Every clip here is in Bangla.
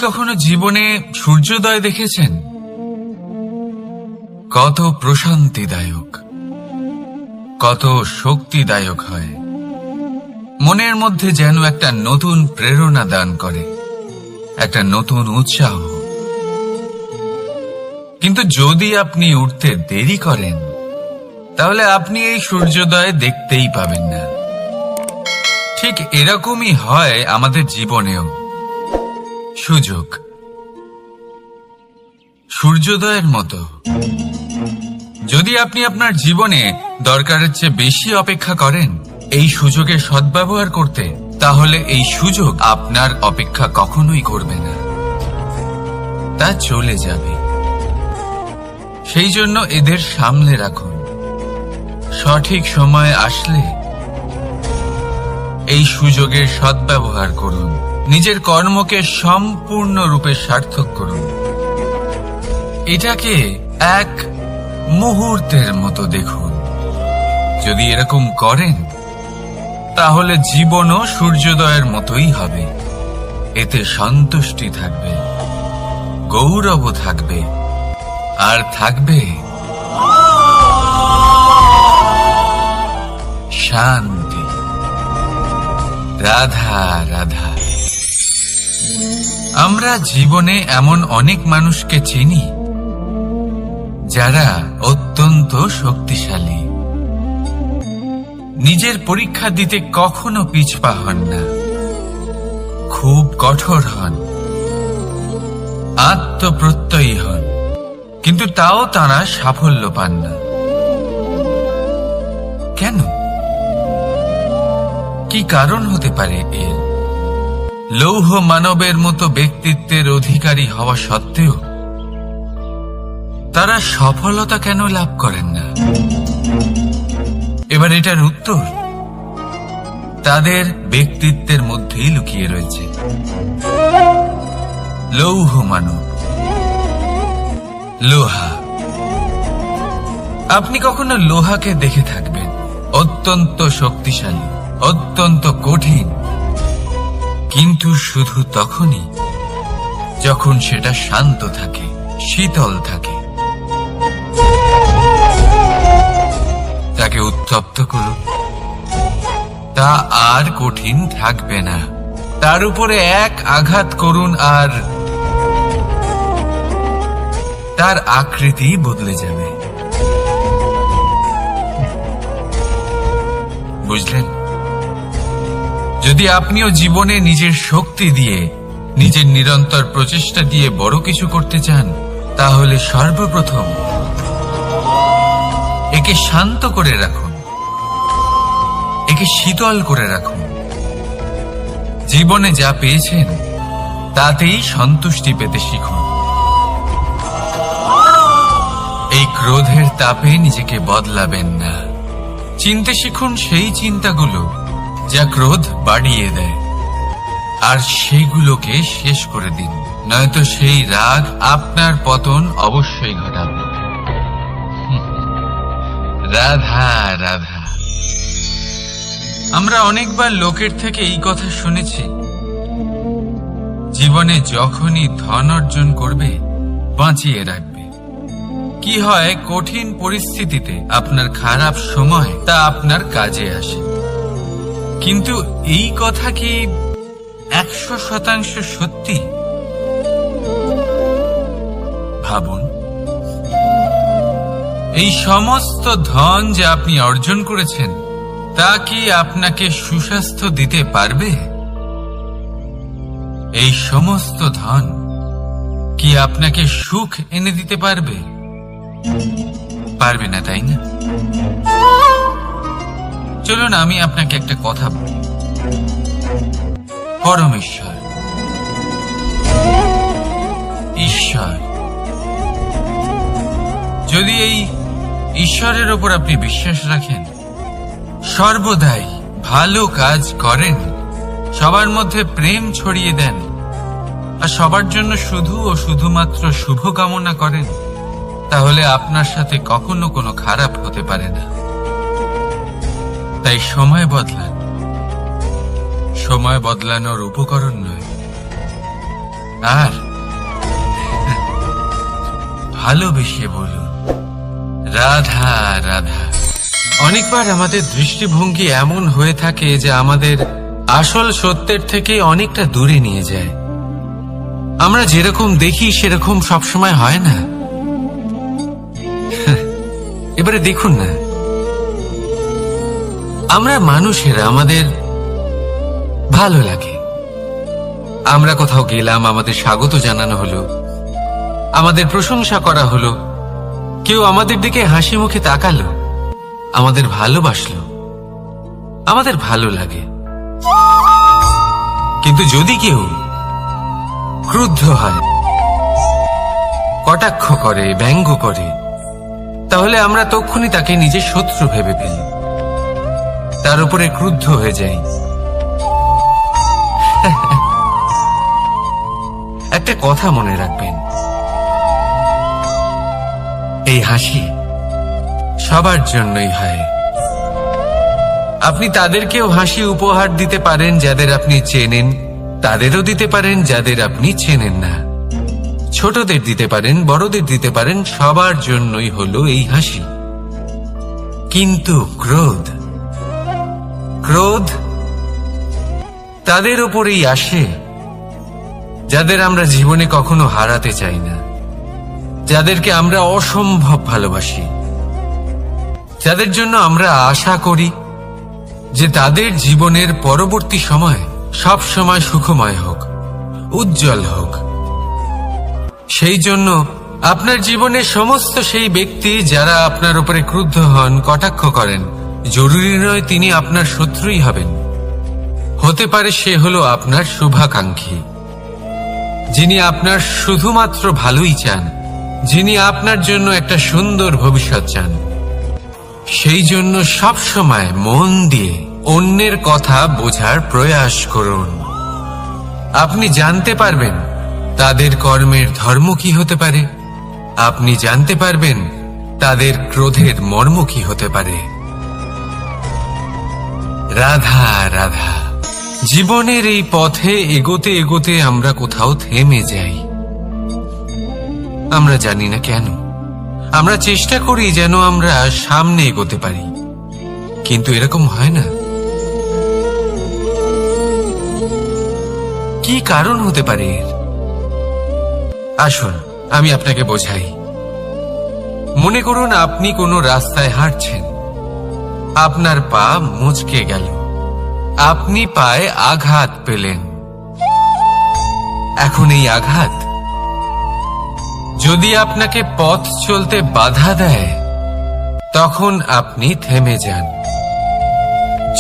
কখনো জীবনে সূর্যোদয় দেখেছেন? কত প্রশান্তিদায়ক, কত শক্তিদায়ক হয়। মনের মধ্যে যেন একটা নতুন প্রেরণা দান করে, একটা নতুন উৎসাহ। কিন্তু যদি আপনি উঠতে দেরি করেন, তাহলে আপনি এই সূর্যোদয় দেখতেই পাবেন না। ঠিক এরকমই হয় আমাদের জীবনেও। সুযোগ সূর্যোদয়ের মতো। যদি আপনি আপনার জীবনে দরকারের চেয়ে বেশি অপেক্ষা করেন এই সুযোগের সদ্ব্যবহার করতে, তাহলে এই সুযোগ আপনার অপেক্ষা কখনোই করবে না, তা চলে যাবে। সেই জন্য এদের সামলে রাখুন। সঠিক সময় আসলে এই সুযোগের সদ্ব্যবহার করুন। নিজের কর্মকে সম্পূর্ণরূপে সার্থক করুন। এটাকে এক মুহূর্তের মতো দেখুন। যদি এরকম করেন, তাহলে জীবনও সূর্যোদয়ের মতোই হবে। এতে সন্তুষ্টি থাকবে, গৌরব থাকবে, আর থাকবে শান্তি। রাধা রাধা। আমরা জীবনে এমন অনেক মানুষকে চিনি যারা অত্যন্ত শক্তিশালী, নিজের পরীক্ষা দিতে কখনো পিছপা হন না, খুব কঠোর হন, আত্মপ্রত্যয়ী হন, কিন্তু তাও তারা সাফল্য পান না। কেন? কি কারণ হতে পারে এর? লৌহ মানবের মতো ব্যক্তিত্বের অধিকারী হওয়া সত্ত্বেও তারা সফলতা কেন লাভ করেন না? এবার এটার উত্তর তাদের ব্যক্তিত্বের মধ্যেই লুকিয়ে রয়েছে। লৌহ মানব, লোহা। আপনি কখনো লোহাকে দেখে থাকবেন অত্যন্ত শক্তিশালী, অত্যন্ত কঠিন, কিন্তু শুধু তখনই যখন সেটা শান্ত থাকে, শীতল থাকে। তাকে উত্তপ্ত করুন, তা আর কঠিন থাকবে না। তার উপরে এক আঘাত করুন আর তার আকৃতি বদলে যাবে। বুঝলেন? যদি আপনিও জীবনে নিজের শক্তি দিয়ে, নিজের নিরন্তর প্রচেষ্টা দিয়ে বড় কিছু করতে চান, তাহলে সর্বপ্রথম একে শান্ত করে রাখুন, একে শীতল করে রাখুন। জীবনে যা পেয়েছেন তাতেই সন্তুষ্টি পেতে শিখুন। এই ক্রোধের তাপে নিজেকে বদলাবেন না। চিনতে শিখুন সেই চিন্তাগুলো যা ক্রোধ বাড়িয়ে দেয়, আর সেইগুলোকে শেষ করে দিন, নয়তো সেই রাগ আপনার পতন অবশ্যই ঘটাবে। রাধা রাধা। আমরা অনেকবার লোকের থেকে এই কথা শুনেছি, জীবনে যখনই ধন অর্জন করবে বাঁচিয়ে রাখবে। কি হয়, কঠিন পরিস্থিতিতে আপনার খারাপ সময় তা আপনার কাজে আসে। কিন্তু এই কথা কি 100% সত্যি? ভাবুন, এই সমস্ত ধন যে আপনি অর্জন করেছেন, তা কি আপনাকে সুস্বাস্থ্য দিতে পারবে? এই সমস্ত ধন কি আপনাকে সুখ এনে দিতে পারবে? পারবে না, তাই না? চলুন আমি আপনাকে একটা কথা বলি। পরমেশ্বর, ঈশ্বর, যদি এই ঈশ্বরের ওপর আপনি বিশ্বাস রাখেন, সর্বদাই ভালো কাজ করেন, সবার মধ্যে প্রেম ছড়িয়ে দেন, আর সবার জন্য শুধু ও শুধুমাত্র শুভ কামনা করেন, তাহলে আপনার সাথে কখনো কোনো খারাপ হতে পারে না। তাই সময় বদলান, সময় বদলানোর উপকরণ নয়। আর ভালোবেসে বলুন, রাধা রাধা। অনেকবার আমাদের দৃষ্টিভঙ্গি এমন হয়ে থাকে যে আমাদের আসল সত্যের থেকে অনেকটা দূরে নিয়ে যায়। আমরা যেরকম দেখি সেরকম সবসময় হয় না। এবারে দেখুন না, আমরা মানুষেরা, আমাদের ভালো লাগে, আমরা কোথাও গেলাম, আমাদের স্বাগত জানানো হলো, আমাদের প্রশংসা করা হলো, কেউ আমাদের দিকে হাসি মুখে তাকালো, আমাদের ভালোবাসলো, আমাদের ভালো লাগে। কিন্তু যদি কেউ ক্রুদ্ধ হয়, কটাক্ষ করে, ব্যঙ্গ করে, তাহলে আমরা তক্ষুনি তাকে নিজের শত্রু ভেবে ফেলি, তার উপরে ক্রুদ্ধ হয়ে যাই। একটা কথা মনে রাখবেন, এই হাসি সবার জন্যই হয়। আপনি তাদেরকেও হাসি উপহার দিতে পারেন যাদের আপনি চেনেন, তাদেরও দিতে পারেন যাদের আপনি চেনেন না, ছোটদের দিতে পারেন, বড়দের দিতে পারেন, সবার জন্যই হলো এই হাসি। কিন্তু ক্রোধ, ক্রোধ তাদের উপরেই আসে যাদের আমরা জীবনে কখনো হারাতে চাই না, যাদেরকে আমরা অসম্ভব ভালোবাসি, যাদের জন্য আমরা আশা করি যে তাদের জীবনের পরবর্তী সময় সব সময় সুখময় হোক, উজ্জ্বল হোক। সেই জন্য আপনার জীবনের সমস্ত সেই ব্যক্তি যারা আপনার উপরে ক্রুদ্ধ হন, কটাক্ষ করেন, জরুরি নয় তিনি আপনার শত্রুই হবেন। হতে পারে সে হলো আপনার শুভাকাঙ্ক্ষী, যিনি আপনার শুধুমাত্র ভালোই চান, যিনি আপনার জন্য একটা সুন্দর ভবিষ্যৎ চান। সেই জন্য সব সময় মন দিয়ে অন্যের কথা বোঝার প্রয়াস করুন। আপনি জানতে পারবেন তাদের কর্মের ধর্ম কি হতে পারে, আপনি জানতে পারবেন তাদের ক্রোধের মর্ম কি হতে পারে। রাধা রাধা। জীবনের এই পথে এগোতে এগোতে আমরা কোথাও থেমে যাই, আমরা জানি না কেন। আমরা চেষ্টা করি যেন আমরা সামনে এগোতে পারি, কিন্তু এরকম হয় না। কি কারণ হতে পারে এর? আসুন আমি আপনাকে বোঝাই। মনে করুন আপনি কোনো রাস্তায় হাঁটছেন, আপনার পা মুচকে গেল, আপনি পায়ে আঘাত পেলেন। এখন এই আঘাত যদি আপনাকে পথ চলতে বাধা দেয়, তখন আপনি থেমে যান।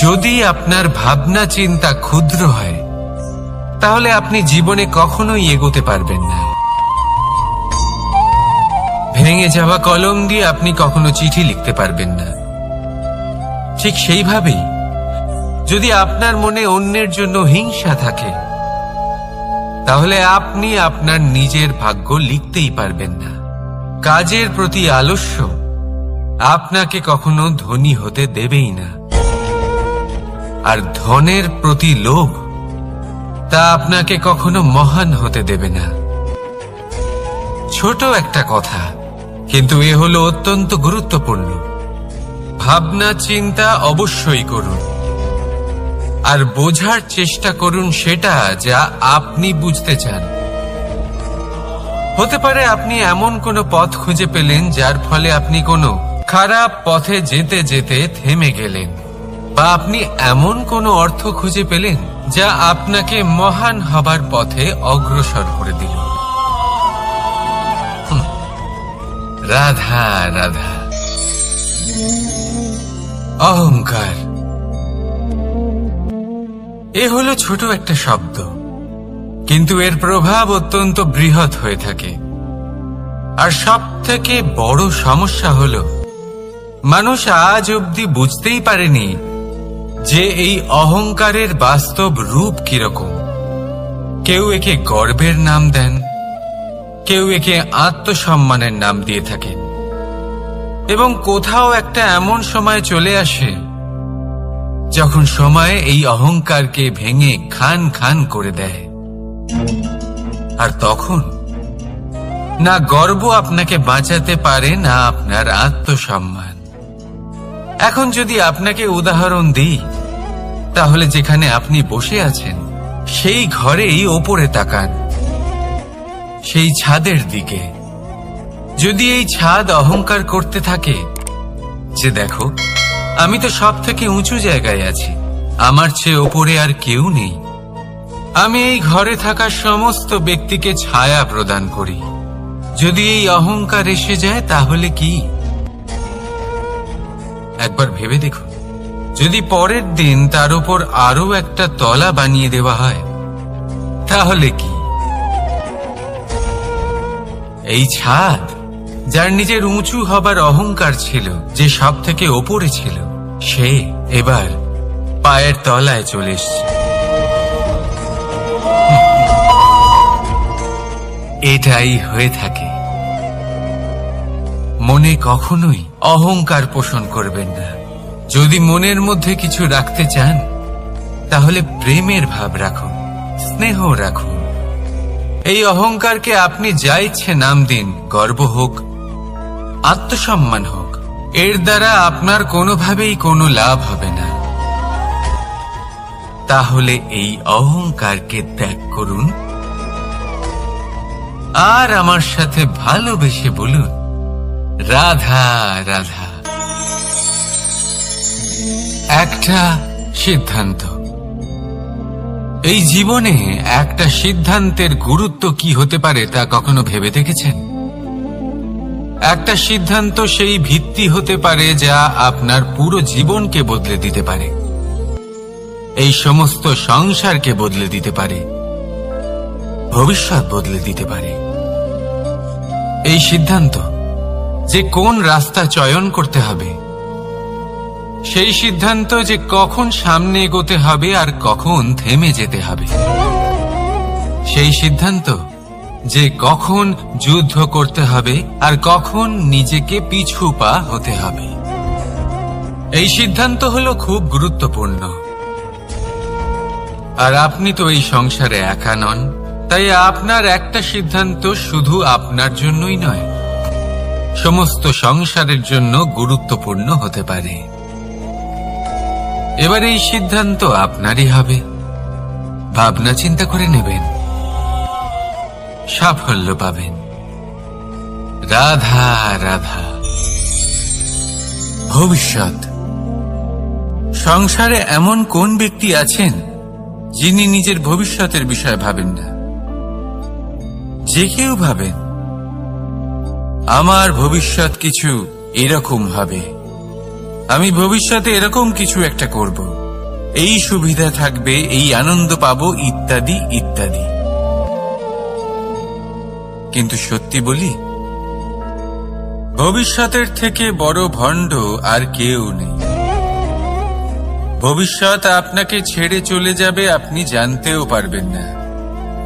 যদি আপনার ভাবনা চিন্তা ক্ষুদ্র হয়, তাহলে আপনি জীবনে কখনোই এগোতে পারবেন না। ভেঙে যাওয়া কলম দিয়ে আপনি কখনো চিঠি লিখতে পারবেন না। ঠিক সেইভাবেই যদি আপনার মনে অন্যের জন্য হিংসা থাকে, তাহলে আপনি আপনার নিজের ভাগ্য লিখতেই পারবেন না। কাজের প্রতি আলস্য আপনাকে কখনো ধনী হতে দেবেই না, আর ধনের প্রতি লোভ তা আপনাকে কখনো মহান হতে দেবে না। ছোট একটা কথা, কিন্তু এ হলো অত্যন্ত গুরুত্বপূর্ণ। ভাবনা চিন্তা অবশ্যই করুন, আর বোঝার চেষ্টা করুন সেটা যা আপনি বুঝতে চান। হতে পারে আপনি এমন কোনো পথ খুঁজে পেলেন যার ফলে আপনি কোনো খারাপ পথে যেতে যেতে থেমে গেলেন, বা আপনি এমন কোনো অর্থ খুঁজে পেলেন যা আপনাকে মহান হবার পথে অগ্রসর করে দিল। রাধা রাধা। অহংকার এ হলো ছোট একটা শব্দ, কিন্তু এর প্রভাব অত্যন্ত বৃহৎ হয়ে থাকে। আর সব থেকে বড় সমস্যা হলো মানুষ আজ অবধি বুঝতেই পারেনি যে এই অহংকারের বাস্তব রূপ কিরকম। কেউ একে গর্বের নাম দেন, কেউ একে আত্মসম্মানের নাম দিয়ে থাকেন, এবং কোথাও একটা এমন সময় চলে আসে যখন সময় এই অহংকারকে ভেঙে খান খান করে দেয়। আর তখন না গর্ব আপনাকে বাঁচাতে পারে, না আপনার আত্মসম্মান। এখন যদি আপনাকে উদাহরণ দিই, তাহলে যেখানে আপনি বসে আছেন সেই ঘরেই ওপরে তাকান, সেই ছাদের দিকে। যদি এই ছাদ অহংকার করতে থাকে যে দেখো, আমি তো সব থেকে উঁচু জায়গায় আছি, আমার চেয়ে ওপরে আর কেউ নেই, আমি এই ঘরে থাকা সমস্ত ব্যক্তিকে ছায়া প্রদান করি, যদি এই অহংকার এসে যায় তাহলে কি? একবার ভেবে দেখুন, যদি পরের দিন তার উপর আরো একটা তলা বানিয়ে দেওয়া হয় তাহলে কি? এই ছাদ, যার নিজের উঁচু হবার অহংকার ছিল, যে সব থেকে ওপরে ছিল, সে এবার পায়ের তলায় চলে এসছে। এটাই হয়ে থাকে। মনে কখনোই অহংকার পোষণ করবেন না। যদি মনের মধ্যে কিছু রাখতে চান, তাহলে প্রেমের ভাব রাখুন, স্নেহ রাখুন। এই অহংকারকে আপনি যা ইচ্ছে নাম দিন, গর্ব হোক, আত্মসম্মান হোক, এর দ্বারা আপনার কোনোভাবেই কোনো লাভ হবে না। তাহলে এই অহংকারকে ত্যাগ করুন আর আমার সাথে ভালোবেসে বলুন, রাধা রাধা। একটা সিদ্ধান্ত। এই জীবনে একটা সিদ্ধান্তের গুরুত্ব কি হতে পারে তা কখনো ভেবে দেখেছেন? একটা সিদ্ধান্ত সেই ভিত্তি হতে পারে যা আপনার পুরো জীবনকে বদলে দিতে পারে, এই সমস্ত সংসারকে বদলে দিতে পারে, ভবিষ্যৎ বদলে দিতে পারে। এই সিদ্ধান্ত যে কোন রাস্তা চয়ন করতে হবে, সেই সিদ্ধান্ত যে কখন সামনে এগোতে হবে আর কখন থেমে যেতে হবে, সেই সিদ্ধান্ত যে কখন যুদ্ধ করতে হবে আর কখন নিজেকে পিছু পা হতে হবে। এই সিদ্ধান্ত হলো খুব গুরুত্বপূর্ণ। আর আপনি তো এই সংসারে একা নন, তাই আপনার একটা সিদ্ধান্ত শুধু আপনার জন্যই নয়, সমস্ত সংসারের জন্য গুরুত্বপূর্ণ হতে পারে। এবার এই সিদ্ধান্ত আপনারই হবে। ভাবনা চিন্তা করে নেবেন, সাফল্য পাবেন। রাধা রাধা। ভবিষ্যৎ। সংসারে এমন কোন ব্যক্তি আছেন যিনি নিজের ভবিষ্যতের বিষয়ে ভাবেন না? যে কেউ ভাবেন আমার ভবিষ্যৎ কিছু এরকম হবে, আমি ভবিষ্যতে এরকম কিছু একটা করব, এই সুবিধা থাকবে, এই আনন্দ পাবো, ইত্যাদি ইত্যাদি। কিন্তু সত্যি বলি, ভবিষ্যতের থেকে বড় ভণ্ড আর কেউ নেই। ভবিষ্যৎ আপনাকে ছেড়ে চলে যাবে, আপনি জানতেও পারবেন না।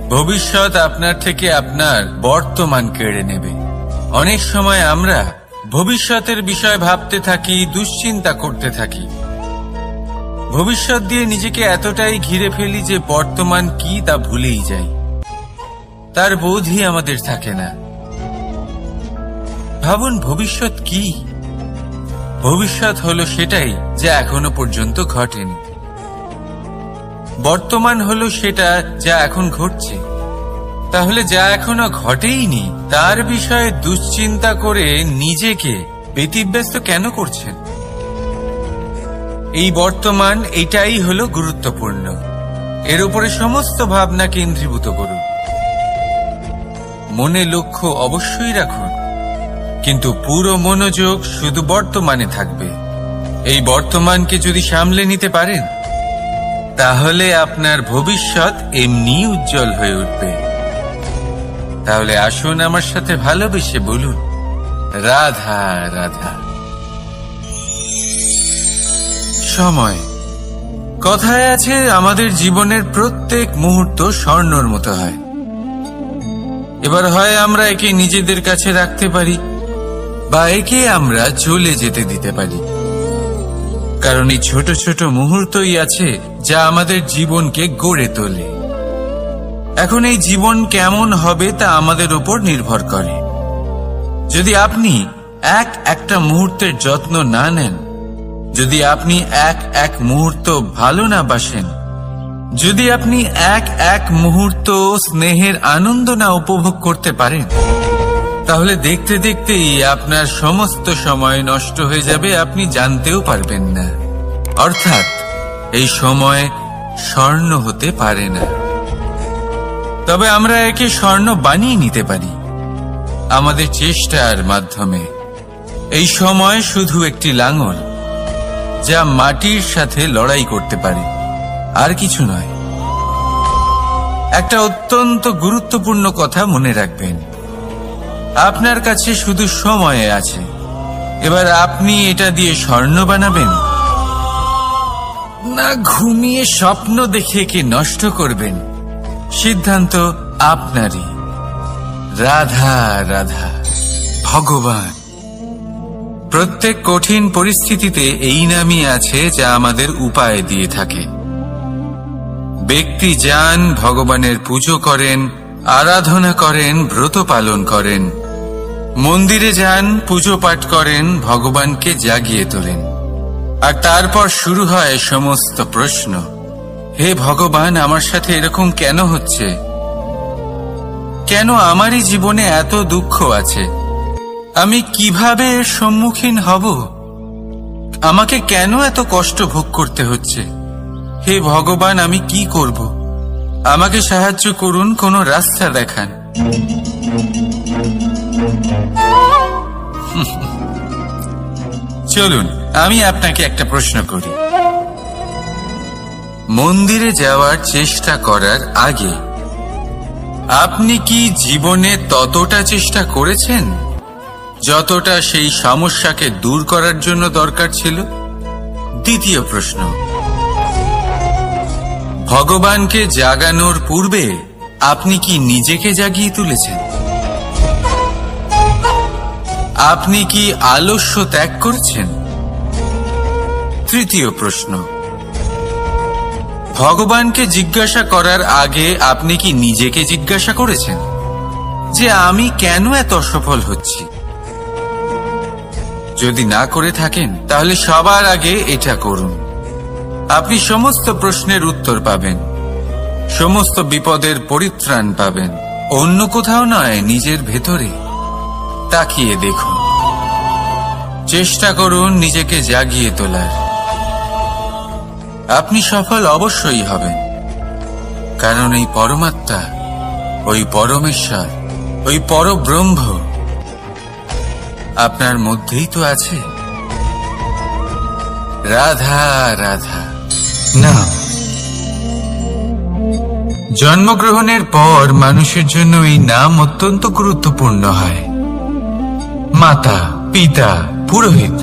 ভবিষ্যৎ আপনার থেকে আপনার বর্তমান কেড়ে নেবে। অনেক সময় আমরা ভবিষ্যতের বিষয় ভাবতে থাকি, দুশ্চিন্তা করতে থাকি, ভবিষ্যৎ দিয়ে নিজেকে এতটাই ঘিরে ফেলি যে বর্তমান কি তা ভুলেই যাই, তার বোধই আমাদের থাকে না। ভাবুন, ভবিষ্যৎ কি? ভবিষ্যৎ হলো সেটাই যা এখনো পর্যন্ত ঘটেনি। বর্তমান হলো সেটা যা এখন ঘটছে। তাহলে যা এখনো ঘটেইনি তার বিষয়ে দুশ্চিন্তা করে নিজেকে ব্যতিব্যস্ত কেন করছেন? এই বর্তমান, এটাই হলো গুরুত্বপূর্ণ। এর উপরে সমস্ত ভাবনা কেন্দ্রীভূত করুন। মনে লক্ষ্য অবশ্যই রাখুন, কিন্তু পুরো মনোযোগ শুধু বর্তমানে থাকবে। এই বর্তমানকে যদি সামলে নিতে পারেন, তাহলে আপনার ভবিষ্যৎ এমনি উজ্জ্বল হয়ে উঠবে। তাহলে আসুন আমার সাথে ভালোবেসে বলুন, রাধা রাধা। সময়। কথায় আছে, আমাদের জীবনের প্রত্যেক মুহূর্ত স্বর্ণর মতো হয়। এবার হয় আমরা একে নিজেদের কাছে রাখতে পারি, বা একে আমরা চলে যেতে দিতে পারি। কারণ এই ছোট ছোট মুহূর্তই আছে যা আমাদের জীবনকে গড়ে তোলে। এখন এই জীবন কেমন হবে তা আমাদের উপর নির্ভর করে। যদি আপনি একটা মুহূর্তের যত্ন না নেন, যদি আপনি এক মুহূর্ত ভালো না বাসেন, যদি আপনি এক মুহূর্ত স্নেহের আনন্দ না উপভোগ করতে পারেন, তাহলে দেখতে দেখতেই আপনার সমস্ত সময় নষ্ট হয়ে যাবে, আপনি জানতেও পারবেন না। অর্থাৎ এই সময় স্বর্ণ হতে পারে না। তবে আমরা একে স্বর্ণ বানিয়ে নিতে পারি আমাদের চেষ্টার মাধ্যমে। এই সময় শুধু একটি লাঙল, যা মাটির সাথে লড়াই করতে পারে, আর কিছু নয়। একটা অত্যন্ত গুরুত্বপূর্ণ কথা মনে রাখবেন, আপনার কাছে শুধু সময় আছে। এবার আপনি এটা দিয়ে স্বর্ণ বানাবেন, না ঘুমিয়ে স্বপ্ন দেখে একে নষ্ট করবেন, সিদ্ধান্ত আপনারই। রাধা রাধা। ভগবান। প্রত্যেক কঠিন পরিস্থিতিতে এই নামই আছে যা আমাদের উপায় দিয়ে থাকে। ব্যক্তি যান, ভগবানের পুজো করেন, আরাধনা করেন, ব্রত পালন করেন, মন্দিরে যান, পুজো পাঠ করেন, ভগবানকে জাগিয়ে তোলেন, আর তারপর শুরু হয় সমস্ত প্রশ্ন। হে ভগবান, আমার সাথে এরকম কেন হচ্ছে? কেন আমারই জীবনে এত দুঃখ আছে? আমি কিভাবে এর সম্মুখীন হব? আমাকে কেন এত কষ্ট ভোগ করতে হচ্ছে? হে ভগবান, আমি কি করব? আমাকে সাহায্য করুন, কোনো রাস্তা দেখান। চলুন আমি আপনাকে একটা প্রশ্ন করি। মন্দিরে যাওয়ার চেষ্টা করার আগে আপনি কি জীবনে ততটা চেষ্টা করেছেন যতটা সেই সমস্যাকে দূর করার জন্য দরকার ছিল? দ্বিতীয় প্রশ্ন, ভগবানকে জাগানোর পূর্বে আপনি কি নিজেকে জাগিয়ে তুলেছেন? আপনি কি আলস্য ত্যাগ করেছেন? তৃতীয় প্রশ্ন, ভগবানকে জিজ্ঞাসা করার আগে আপনি কি নিজেকে জিজ্ঞাসা করেছেন যে আমি কেন এত অসফল হচ্ছি? যদি না করে থাকেন তাহলে সবার আগে এটা করুন। আপনি সমস্ত প্রশ্নের উত্তর পাবেন, সমস্ত বিপদের পরিত্রাণ পাবেন। অন্য কোথাও নয়, নিজের ভেতরে তাকিয়ে দেখুন। চেষ্টা করুন নিজেকে জাগিয়ে তোলার। আপনি সফল অবশ্যই হবেন, কারণ এই পরমাত্মা, ওই পরমেশ্বর, ওই পরব্রহ্ম আপনার মধ্যেই তো আছে। রাধা রাধা। না, জন্মগ্রহণের পর মানুষের জন্য এই নাম অত্যন্ত গুরুত্বপূর্ণ হয়। মাতা, পিতা, পুরোহিত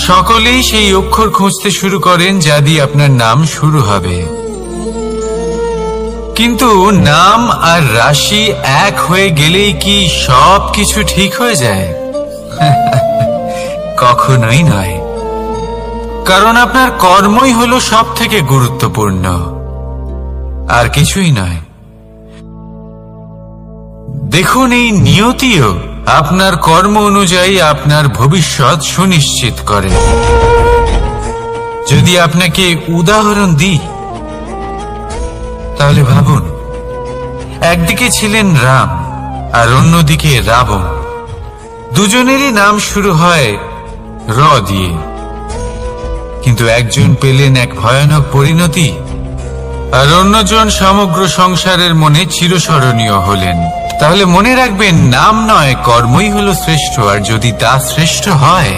সকলেই সেই অক্ষর খুঁজতে শুরু করেন যা দিয়ে আপনার নাম শুরু হবে। কিন্তু নাম আর রাশি এক হয়ে গেলেই কি সব কিছু ঠিক হয়ে যায়? কখনোই নয়, কারণ আপনার কর্মই হলো সব থেকে গুরুত্বপূর্ণ, আর কিছুই নয়। দেখুন, এই নিয়তিও আপনার কর্ম অনুযায়ী আপনার ভবিষ্যৎ সুনিশ্চিত করে। যদি আপনাকে উদাহরণ দিই তাহলে ভাবুন, একদিকে ছিলেন রাম আর অন্যদিকে রাবণ। দুজনেরই নাম শুরু হয় র দিয়ে, কিন্তু একজন পেলেন এক ভয়ানক পরিণতি আর অন্যজন সমগ্র সংসারের মনে চিরস্মরণীয় হলেন। তাহলে মনে রাখবেন, নাম নয়, কর্মই হলো শ্রেষ্ঠ। আর যদি তা শ্রেষ্ঠ হয়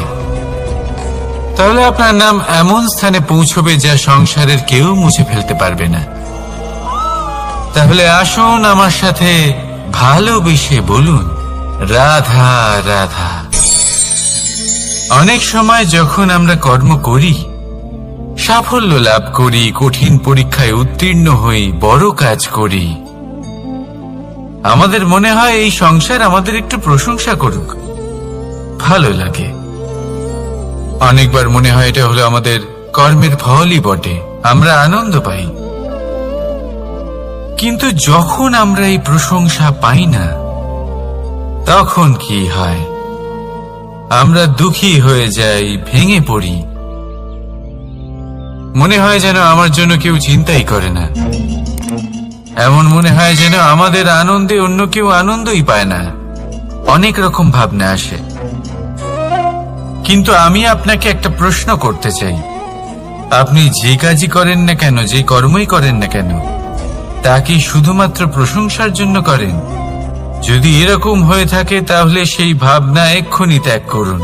তাহলে আপনার নাম এমন স্থানে পৌঁছবে যা সংসারের কেউ মুছে ফেলতে পারবে না। তাহলে আসুন আমার সাথে ভালোবেসে বলুন, রাধা রাধা। অনেক সময় যখন আমরা কর্ম করি, সাফল্য লাভ করি, কঠিন পরীক্ষায় উত্তীর্ণ হই, বড় কাজ করি, আমাদের মনে হয় এই সংসার আমাদের একটু প্রশংসা করুক, ভালো লাগে। অনেকবার মনে হয় এটা হলো আমাদের কর্মের ফলই বটে, আমরা আনন্দ পাই। কিন্তু যখন আমরা এই প্রশংসা পাই না, তখন কি হয়? আমরা দুঃখী হয়ে যাই, ভেঙে পড়ি। মনে হয় যেন আমার জন্য কেউ চিন্তাই করে না। এমন মনে হয় যেন আমাদের আনন্দে অন্য কেউ আনন্দই পায় না। অনেক রকম ভাবনা আসে। কিন্তু আমি আপনাকে একটা প্রশ্ন করতে চাই। আপনি যে কাজই করেন না কেন, যে কর্মই করেন না কেন, তা কি শুধুমাত্র প্রশংসার জন্য করেন? যদি এরকম হয়ে থাকে তাহলে সেই ভাবনা এক্ষুনি ত্যাগ করুন।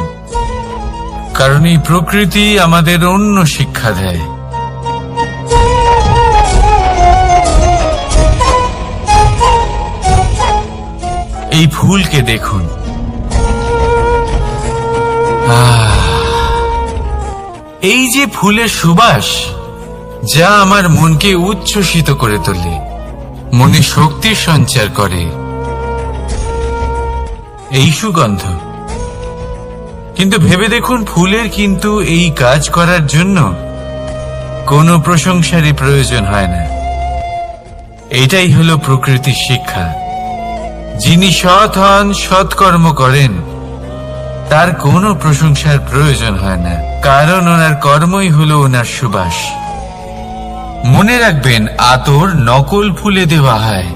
কারণ এই প্রকৃতি আমাদের অন্য শিক্ষা দেয়। এই ফুলকে দেখুন। এই যে ফুলের সুবাস, যা আমার মনকে উচ্ছ্বসিত করে তোলে, মনে শক্তির সঞ্চার করে, এই সুগন্ধ। কিন্তু ভেবে দেখুন, ফুলের কিন্তু এই কাজ করার জন্য কোনো প্রশংসারই প্রয়োজন হয় না। এটাই হলো প্রকৃতির শিক্ষা। যিনি সৎ হন, সৎকর্ম করেন, তার কোনো প্রশংসার প্রয়োজন হয় না, কারণ ওনার কর্মই হলো ওনার সুবাস। মনে রাখবেন, আতর নকল ফুলে দেওয়া হয়,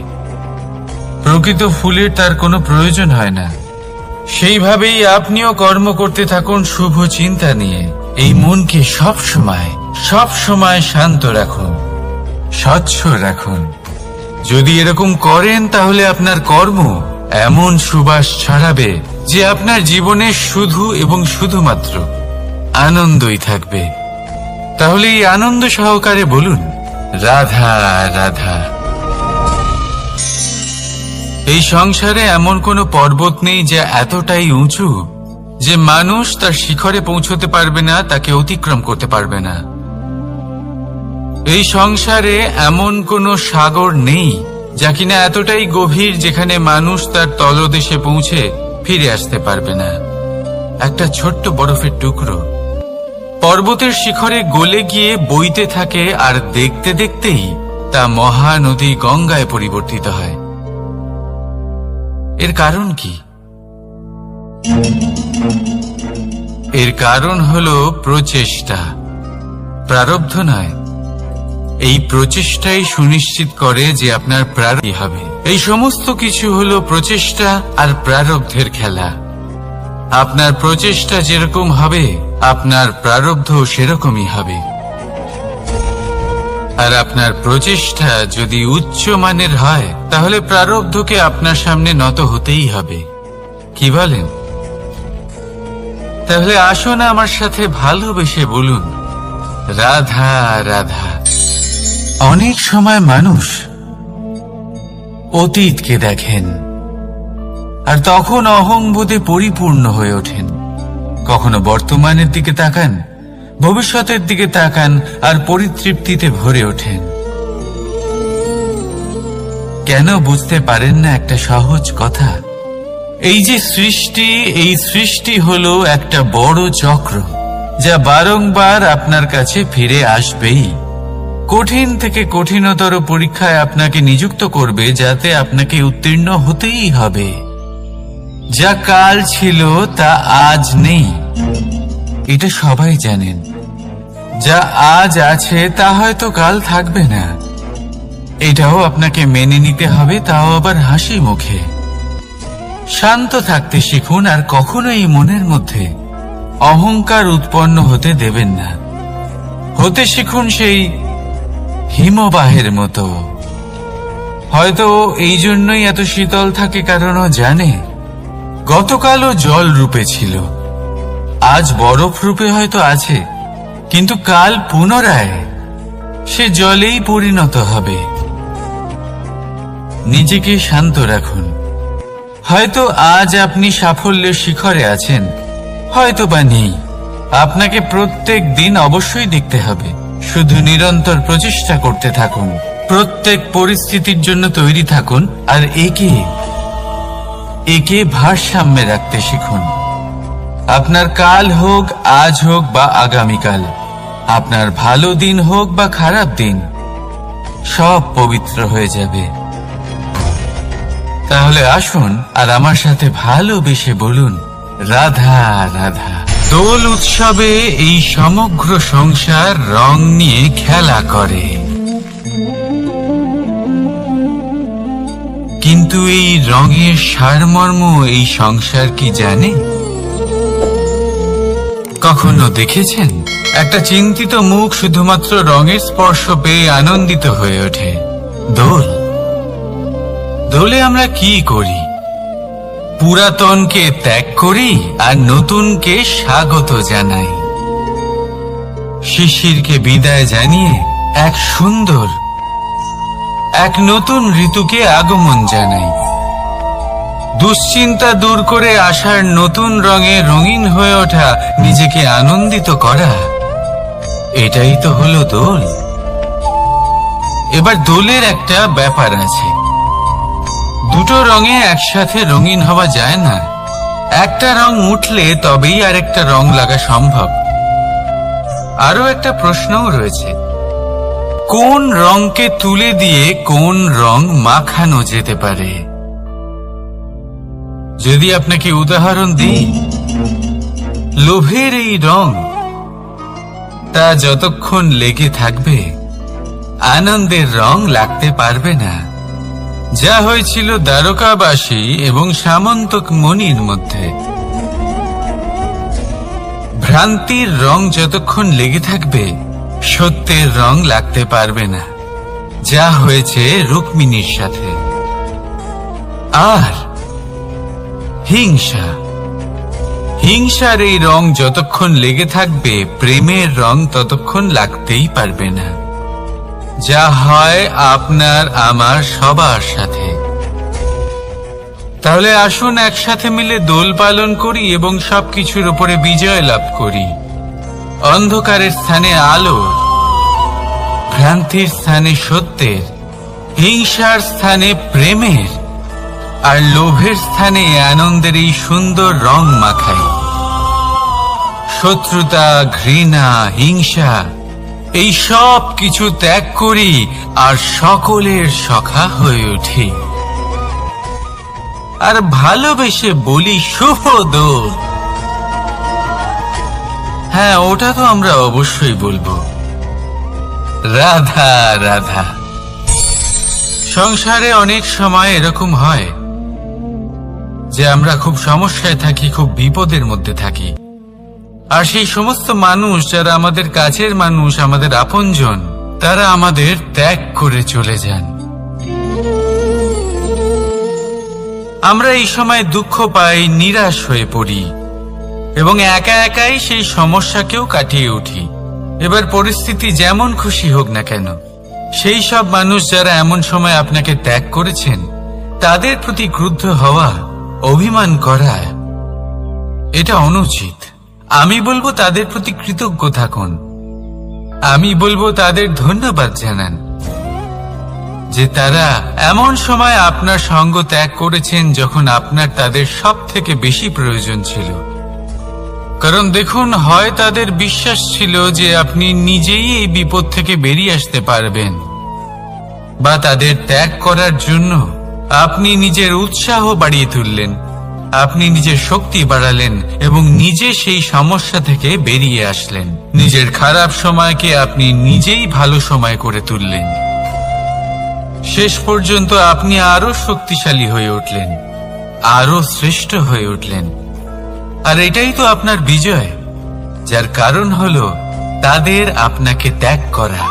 প্রকৃত ফুলের তার কোনো প্রয়োজন হয় না। সেইভাবেই আপনিও কর্ম করতে থাকুন শুভ চিন্তা নিয়ে। এই মনকে সব সময় শান্ত রাখুন, স্বচ্ছ রাখুন। যদি এরকম করেন তাহলে আপনার কর্ম এমন সুবাস ছড়াবে যে আপনার জীবনে শুধু এবং শুধুমাত্র আনন্দই থাকবে। তাহলে এই আনন্দ সহকারে বলুন, রাধা রাধা। এই সংসারে এমন কোনো পর্বত নেই যা এতটাই উঁচু যে মানুষ তার শিখরে পৌঁছতে পারবে না, তাকে অতিক্রম করতে পারবে না। এই সংসারে এমন কোনো সাগর নেই যা কিনা এতটাই গভীর যেখানে মানুষ তার তলদেশে পৌঁছে ফিরে আসতে পারবে না। একটা ছোট্ট বরফের টুকরো পর্বতের শিখরে গলে গিয়ে বইতে থাকে, আর দেখতে দেখতেই তা মহানদী গঙ্গায় পরিবর্তিত হয়। এর কারণ কি? এর কারণ হলো প্রচেষ্টা, প্রারব্ধ নয়। এই প্রচেষ্টাই সুনিশ্চিত করে যে আপনার প্রারব্ধ হবে। এই সমস্ত কিছু হলো প্রচেষ্টা আর প্রারব্ধের খেলা। আপনার প্রচেষ্টা যেরকম হবে, আপনার প্রারব্ধ সেরকমই হবে। আর আপনার প্রচেষ্টা যদি উচ্চ মানের হয়, তাহলে প্রারব্ধকে আপনার সামনে নত হতেই হবে। কি বলেন? তাহলে আসুন আমার সাথে ভালোবেসে বলুন, রাধা রাধা। অনেক সময় মানুষ অতীতকে দেখেন আর তখন অহংবোধে পরিপূর্ণ হয়ে ওঠেন। কখনো বর্তমানের দিকে তাকান, ভবিষ্যতের দিকে তাকান আর পরিতৃপ্তিতে ভরে ওঠেন। কেন বুঝতে পারেন না একটা সহজ কথা? এই যে সৃষ্টি, এই সৃষ্টি হলো একটা বড় চক্র যা বারংবার আপনার কাছে ফিরে আসবেই। কঠিন থেকে কঠিনতর পরীক্ষায় আপনাকে নিযুক্ত করবে, যাতে আপনাকে উত্তীর্ণ হতেই হবে। যা কাল ছিল তা আজ নেই, এটা সবাই জানেন। যা আজ আছে তা হয়তো কাল থাকবে না, এটাও আপনাকে মেনে নিতে হবে, তাও আবার হাসি মুখে। শান্ত থাকতে শিখুন আর কখনোই মনের মধ্যে অহংকার উৎপন্ন হতে দেবেন না। হতে শিখুন সেই হিমবাহের মতো। হয়তো এই জন্যই এত শীতল থাকে, কারণ ও জানে গতকালও জল রূপে ছিল, আজ বরফ রূপে হয়তো আছে, কিন্তু কাল পুনরায় সে জলেই পরিণত হবে। নিজেকে শান্ত রাখুন। হয়তো আজ আপনি সাফল্যের শিখরে আছেন, হয়তো বা নেই। আপনাকে প্রত্যেক দিন অবশ্যই দেখতে হবে। শুধু নিরন্তর প্রচেষ্টা করতে থাকুন, প্রত্যেক পরিস্থিতির জন্য তৈরি থাকুন, আর একে ভারসাম্যে রাখতে শিখুন। আপনার কাল হোক, আজ হোক বা আগামীকাল, আপনার ভালো দিন হোক বা খারাপ দিন, সব পবিত্র হয়ে যাবে। তাহলে আসুন আর আমার সাথে ভালোবেসে বলুন, রাধা রাধা। দোল উৎসবে এই সমগ্র সংসার রং নিয়ে খেলা করে, কিন্তু এই রঙের সারমর্ম এই সংসার কি জানে? কখনো দেখেছেন একটা চিন্তিত মুখ শুধুমাত্র রঙের স্পর্শ পেয়ে আনন্দিত হয়ে ওঠে? দোলে আমরা কি করি? পুরাতনকে ত্যাগ করি আর নতুনকে স্বাগত জানাই। শিশিরকে বিদায় জানিয়ে এক নতুন ঋতুকে আগমন জানাই। দুশ্চিন্তা দূর করে আসার নতুন রঙে রঙিন হয়ে ওঠা, নিজেকে আনন্দিত করা, এটাই তো হলো দোল। এবার দোলের একটা ব্যাপার আছে, দুটো রঙে একসাথে রঙিন হওয়া যায় না। একটা রং উঠলে তবেই আরেকটা রং লাগা সম্ভব। আরো একটা প্রশ্নও রয়েছে, কোন রংকে তুলে দিয়ে কোন রং মাখানো যেতে পারে? যদি আপনাকে উদাহরণ দিই, লোভের এই রং, তা যতক্ষণ লেগে থাকবে আনন্দের রং লাগতে পারবে না। যা হয়েছিল দ্বারকাবাসী এবং সামন্তক মণির মধ্যে। ভ্রান্তির রং যতক্ষণ লেগে থাকবে সত্যের রং লাগতে পারবে না, যা হয়েছে রুক্মিণীর সাথে। আর হিংসার এই রং যতক্ষণ লেগে থাকবে প্রেমের রং ততক্ষণ লাগতেই পারবে না, যা হয় আপনার আমার সবার সাথে। তাহলে আসুন একসাথে মিলে দোল পালন করি এবং সবকিছুর উপরে বিজয় লাভ করি। অন্ধকারের স্থানে আলোর, ভ্রান্তির স্থানে সত্যের, হিংসার স্থানে প্রেমের, আর লোভের স্থানে আনন্দের এই সুন্দর রং মাখাই। শত্রুতা, ঘৃণা, হিংসা এই সব কিছু ত্যাগ করি আর সকলের সখা হয়ে উঠি। আর ভালোবেসে বলি, শুভ দোল। হ্যাঁ, ওটা তো আমরা অবশ্যই বলবো, রাধা রাধা। সংসারে অনেক সময় এরকম হয় যে আমরা খুব সমস্যায় থাকি, খুব বিপদের মধ্যে থাকি। আর সেই সমস্ত মানুষ যারা আমাদের কাছের মানুষ, আমাদের আপনজন, তারা আমাদের ত্যাগ করে চলে যান। আমরা এই সময় দুঃখ পাই, নিরাশ হয়ে পড়ি এবং একা একাই সেই সমস্যাকেও কাটিয়ে উঠি। এবার পরিস্থিতি যেমন খুশি হোক না কেন, সেই সব মানুষ যারা এমন সময় আপনাকে ত্যাগ করেছেন, তাদের প্রতি ক্রুদ্ধ হওয়া, অভিমান করা, এটা অনুচিত। আমি বলবো তাদের প্রতি কৃতজ্ঞ থাকুন। আমি বলবো তাদের ধন্যবাদ জানান যে তারা এমন সময় আপনার সঙ্গ ত্যাগ করেছেন যখন আপনার তাদের সব থেকে বেশি প্রয়োজন ছিল। কারণ দেখুন, হয় তাদের বিশ্বাস ছিল যে আপনি নিজেই এই বিপদ থেকে বেরিয়ে আসতে পারবেন, বা তাদের ত্যাগ করার জন্য আপনি নিজের উৎসাহ বাড়িয়ে তুললেন, আপনি নিজের শক্তি বাড়ালেন এবং নিজে সেই সমস্যা থেকে বেরিয়ে আসলেন। নিজের খারাপ সময়কে আপনি নিজেই ভালো সময় করে তুললেন। শেষ পর্যন্ত আপনি আরো শক্তিশালী হয়ে উঠলেন, আরো শ্রেষ্ঠ হয়ে উঠলেন। আর এটাই তো আপনার বিজয়, যার কারণ হলো তাদের আপনাকে ত্যাগ করা।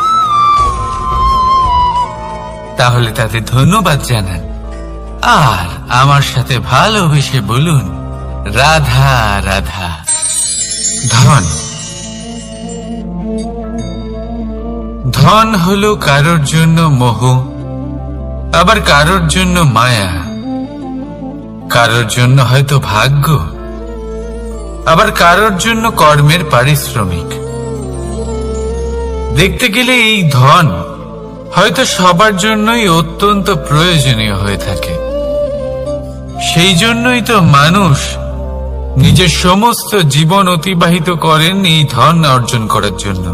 তাহলে তাদের ধন্যবাদ জানান আর আমার সাথে ভালোবেসে বলুন, রাধা রাধা। ধন হলো কারোর জন্য মোহ, আবার কারোর জন্য মায়া, কারোর জন্য হয়তো ভাগ্য, আবার কারোর জন্য কর্মের পারিশ্রমিক। দেখতে গেলে এই ধন হয়তো সবার জন্যই অত্যন্ত প্রয়োজনীয় হয়ে থাকে। সেই জন্যই তো মানুষ নিজের সমস্ত জীবন অতিবাহিত করেন এই ধন অর্জন করার জন্য।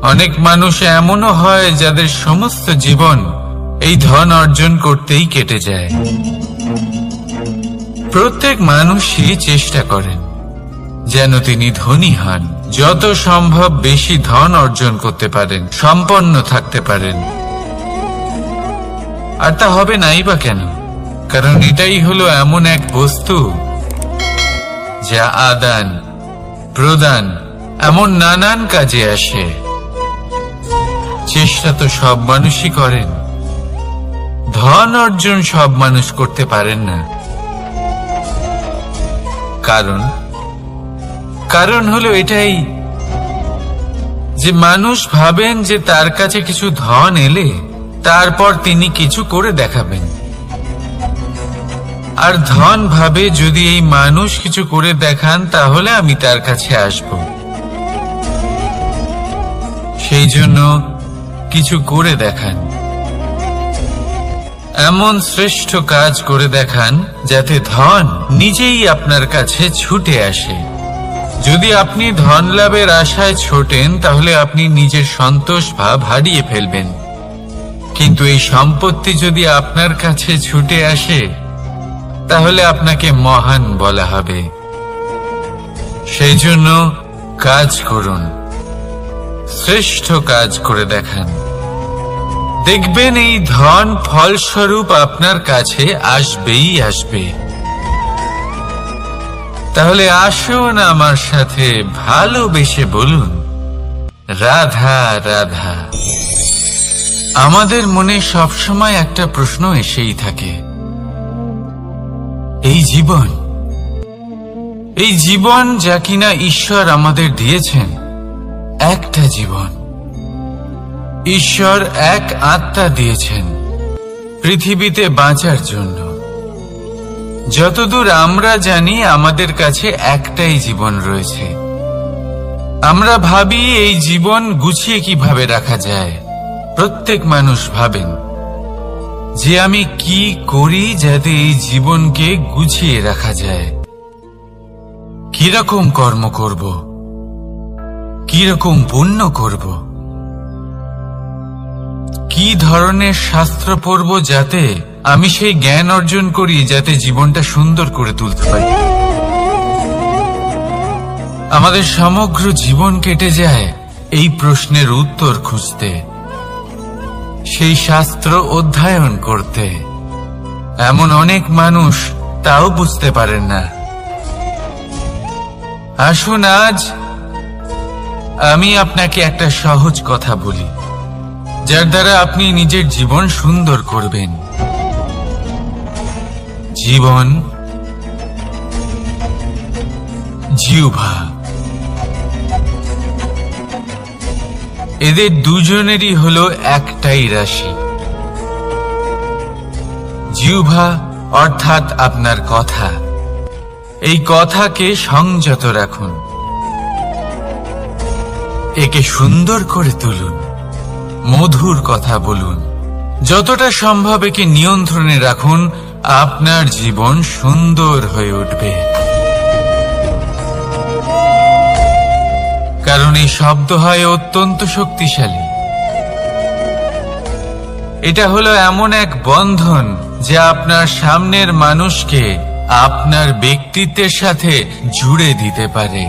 অনেক মানুষ এমনও হয় যাদের সমস্ত জীবন এই ধন অর্জন করতেই কেটে যায়। প্রত্যেক মানুষই চেষ্টা করেন যেন তিনি ধনী হন, যত সম্ভব বেশি ধন অর্জন করতে পারেন, সম্পন্ন থাকতে পারেন। আর তা হবে নাই বা কেন? কারণ এটাই হলো এমন এক বস্তু যা আদান প্রদান এমন নানান কাজে আসে। চেষ্টা তো সব মানুষই করেন, ধন অর্জন সব মানুষ করতে পারেন না। কারণ হলো এটাই যে মানুষ ভাবেন যে তার কাছে কিছু ধন এলে তারপর তিনি কিছু করে দেখাবেন, আর ধন ভাবে যদি এই মানুষ কিছু করে দেখান তাহলে আমি তার কাছে আসব। সেই জন্য কিছু করে দেখান, এমন শ্রেষ্ঠ কাজ করে দেখান যাতে ধন নিজেই আপনার কাছে ছুটে আসে। যদি আপনি ধন লাভের আশায় ছোটেন তাহলে আপনি নিজের সন্তোষ ভাব হারিয়ে ফেলবেন, কিন্তু এই সম্পত্তি যদি আপনার কাছে ছুটে আসে তাহলে আপনাকে মহান বলা হবে। সেই জন্য কাজ করুন, শ্রেষ্ঠ কাজ করে দেখান, দেখবেন এই ধন ফলস্বরূপ আপনার কাছে আসবেই আসবে। তাহলে আসুন আমার সাথে ভালোবেসে বলুন, রাধা রাধা। আমাদের মনে সবসময় একটা প্রশ্ন এসেই থাকে, এই জীবন যা কিনা ঈশ্বর আমাদের দিয়েছেন, একটা জীবন। ঈশ্বর এক আত্মা দিয়েছেন পৃথিবীতে বাঁচার জন্য। যতদূর আমরা জানি আমাদের কাছে একটাই জীবন রয়েছে। আমরা ভাবি এই জীবন গুছিয়ে কিভাবে রাখা যায়। প্রত্যেক মানুষ ভাবেন যে আমি কি করি যাতে এই জীবনকে গুছিয়ে রাখা যায়, কিরকম কর্ম করব, কিরকম পুণ্য করব, কি ধরনের শাস্ত্র পড়ব যাতে আমি সেই জ্ঞান অর্জন করি যাতে জীবনটা সুন্দর করে তুলতে পারি। আমাদের সমগ্র জীবন কেটে যায় এই প্রশ্নের উত্তর খুঁজতে, সেই শাস্ত্র অধ্যয়ন করতে। এমন অনেক মানুষ তাও বুঝতে পারেন না। আসুন আজ আমি আপনাকে একটা সহজ কথা বলি, যার দ্বারা আপনি নিজের জীবন সুন্দর করবেন। জীবন, জিহ্বা, এদের দুজনেরই হলো একটাই রাশি। জিহ্বা অর্থাৎ আপনার কথা, এই কথাকে সংযত রাখুন, একে সুন্দর করে তুলুন, মধুর কথা বলুন, যতটা সম্ভব একে নিয়ন্ত্রণে রাখুন। আপনার জীবন সুন্দর হয়ে উঠবে। কারণ এই শব্দ হয় অত্যন্ত শক্তিশালী। এটা হলো এমন এক বন্ধন যা আপনার সামনের মানুষকে আপনার ব্যক্তিত্বের সাথে জুড়ে দিতে পারে।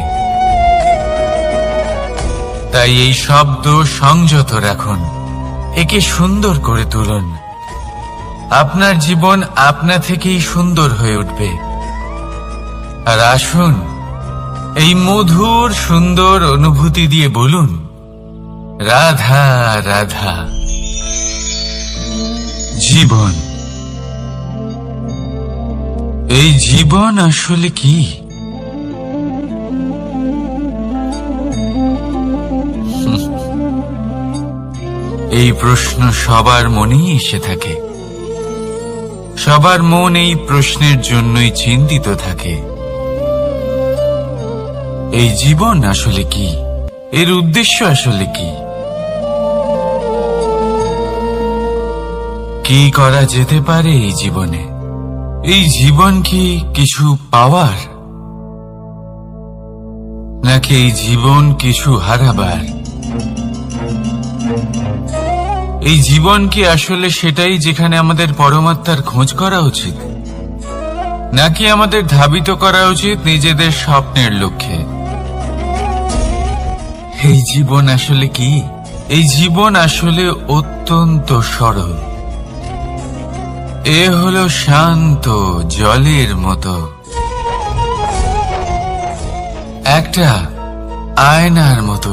তাই এই শব্দ সংযত রাখুন, একে সুন্দর করে তুলুন। আপনার জীবন আপনা থেকেই সুন্দর হয়ে উঠবে। আর আসুন এই মধুর সুন্দর অনুভূতি দিয়ে বলুন, রাধা রাধা। জীবন, এই জীবন আসলে কি? এই প্রশ্ন সবার মনেই এসে থাকে। সবার মন এই প্রশ্নের জন্যই চিন্তিত থাকে। এই জীবন আসলে কি? এর উদ্দেশ্য আসলে কি? কি করা যেতে পারে এই জীবনে? এই জীবন কি কিছু পাওয়ার, নাকি এই জীবন কিছু হারাবার? এই জীবন কি আসলে সেটাই যেখানে আমাদের পরমাত্মার খোঁজ করা উচিত, নাকি আমাদের ধাবিত করা উচিত নিজেদের স্বপ্নের লক্ষ্যে? এই জীবন আসলে কি? এই জীবন আসলে অত্যন্ত সরল। এ হলো শান্ত জলের মতো, একটা আয়নার মতো।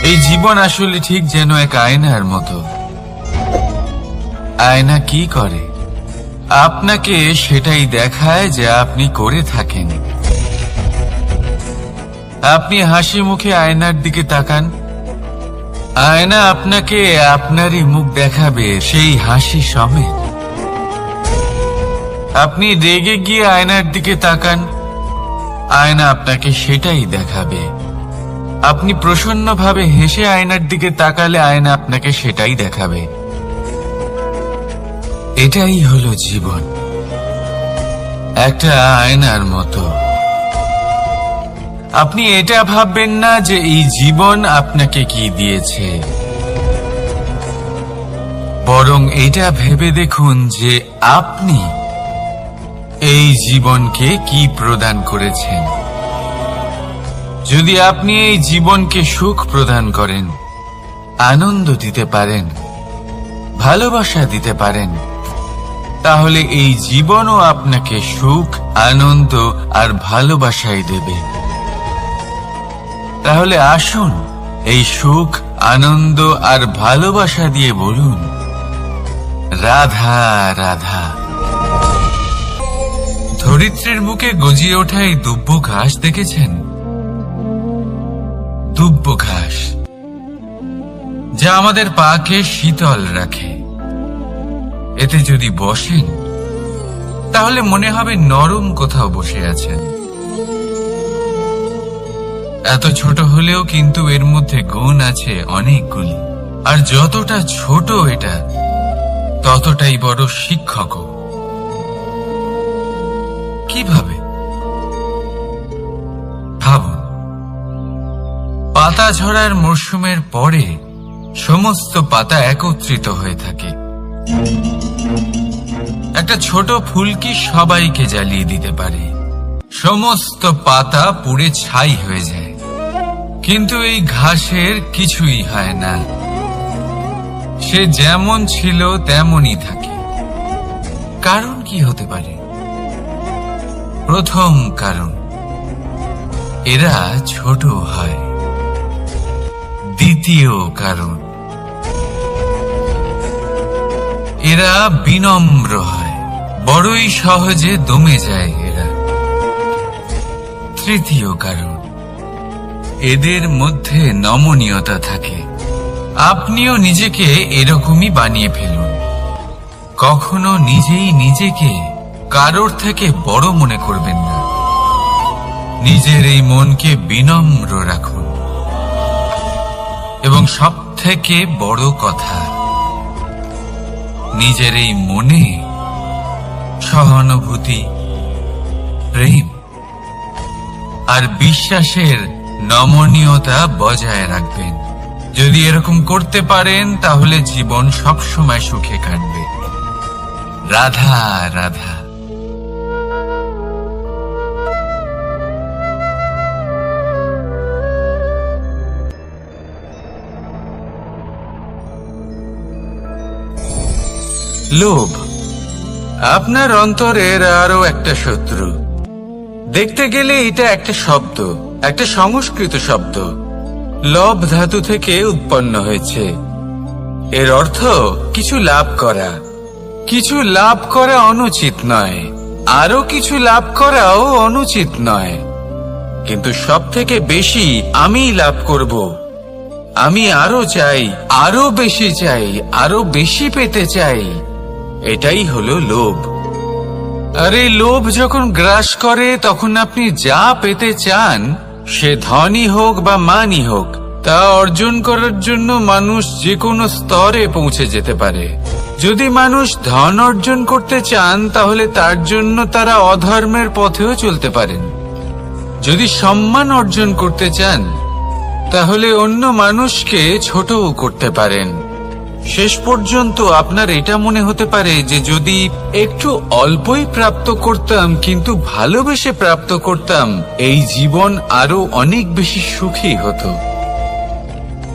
এই জীবন আসলে ঠিক যেন এক আয়নার মতো। আয়না কি করে? আপনাকে সেটাই দেখায় যা আপনি করে থাকেন। আপনি হাসি মুখে আয়নার দিকে তাকান, আয়না আপনাকে আপনারই মুখ দেখাবে, সেই হাসি সমেত। আপনি রেগে গিয়ে আয়নার দিকে তাকান, আয়না আপনাকে সেটাই দেখাবে। আপনি প্রসন্নভাবে হেসে আয়নার দিকে তাকালে আয়না আপনাকে সেটাই দেখাবে। এটাই হলো জীবন, একটা আয়নার মতো। আপনি এটা ভাববেন না যে এই জীবন আপনাকে কি দিয়েছে, বরং এটা ভেবে দেখুন যে আপনি এই জীবনকে কি প্রদান করেছেন। যদি আপনি এই জীবনকে সুখ প্রদান করেন, আনন্দ দিতে পারেন, ভালোবাসা দিতে পারেন, তাহলে এই জীবনও আপনাকে সুখ, আনন্দ আর ভালোবাসাই দেবে। তাহলে আসুন এই সুখ, আনন্দ আর ভালোবাসা দিয়ে বলুন, রাধা রাধা। ধরিত্রীর বুকে গজিয়ে ওঠা এই দুব্য ঘাস দেখেছেন? দুব্য ঘাস, যা আমাদের পাকে শীতল রাখে। এতে যদি বসেন তাহলে মনে হবে নরম কোথাও বসে আছেন। এত ছোট হলেও কিন্তু এর মধ্যে গুণ আছে অনেকগুলি, আর যতটা ছোট এটা ততটাই বড় শিক্ষকও। কিভাবে? ভাবুন, পাতা ঝরার মরশুমের পরে সমস্ত পাতা একত্রিত হয়ে থাকে। একটা ছোট ফুলকি সবাইকে জ্বালিয়ে দিতে পারে, সমস্ত পাতা পুড়ে ছাই হয়ে যায়। কিন্তু এই ঘাসের কিছুই হয় না, সে যেমন ছিল তেমনই থাকে। কারণ কি হতে পারে? প্রথম কারণ, এরা ছোট হয়। দ্বিতীয় কারণ, এরা বিনম্র হয়, বড়ই সহজে দমে যায় এরা। তৃতীয় কারণ, এদের মধ্যে নমনীয়তা থাকে। আপনিও নিজেকে এরকমই বানিয়ে ফেলুন। কখনো নিজেই নিজেকে কারোর থেকে বড় মনে করবেন না। নিজের এই মনকে বিনম্র রাখুন। এবং সব থেকে বড় কথা, নিজের এই মনে সহানুভূতি, প্রেম আর বিশ্বাসের নমনীয়তা বজায় রাখবেন। যদি এরকম করতে পারেন তাহলে জীবন সবসময় সুখে কাটবে। রাধা রাধা। লোভ আপনার অন্তরের আরো একটা শত্রু। দেখতে গেলে এটা একটা শব্দ, একটা সংস্কৃত শব্দ। লব ধাতু থেকে উৎপন্ন হয়েছে। এর অর্থ কিছু লাভ করা। কিছু লাভ করা অনুচিত নয়, আরো কিছু লাভ করাও অনুচিত নয়, কিন্তু সব থেকে বেশি আমি লাভ করব, আমি আরো চাই, আরো বেশি চাই, আরো বেশি পেতে চাই, এটাই হলো লোভ। আর এই লোভ যখন গ্রাস করে তখন আপনি যা পেতে চান, সে ধনই হোক বা মানই হোক, তা অর্জন করার জন্য মানুষ যে কোনো স্তরে পৌঁছে যেতে পারে। যদি মানুষ ধন অর্জন করতে চান তাহলে তার জন্য তারা অধর্মের পথেও চলতে পারেন। যদি সম্মান অর্জন করতে চান তাহলে অন্য মানুষকে ছোটও করতে পারেন। শেষ পর্যন্ত আপনার এটা মনে হতে পারে যে যদি একটু অল্পই প্রাপ্ত করতাম, কিন্তু ভালোবেসে প্রাপ্ত করতাম, এই জীবন আরো অনেক বেশি সুখী হতো।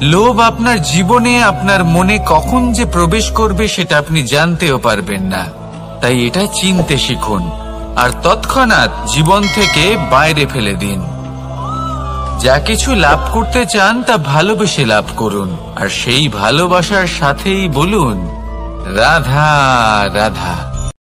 লোভ আপনার জীবনে, আপনার মনে কখন যে প্রবেশ করবে সেটা আপনি জানতেও পারবেন না। তাই এটা চিনতে শিখুন আর তৎক্ষণাৎ জীবন থেকে বাইরে ফেলে দিন। যা কিছু লাভ করতে চান তা ভালোবেসে লাভ করুন, আর সেই ভালোবাসার সাথেই বলুন রাধা রাধা।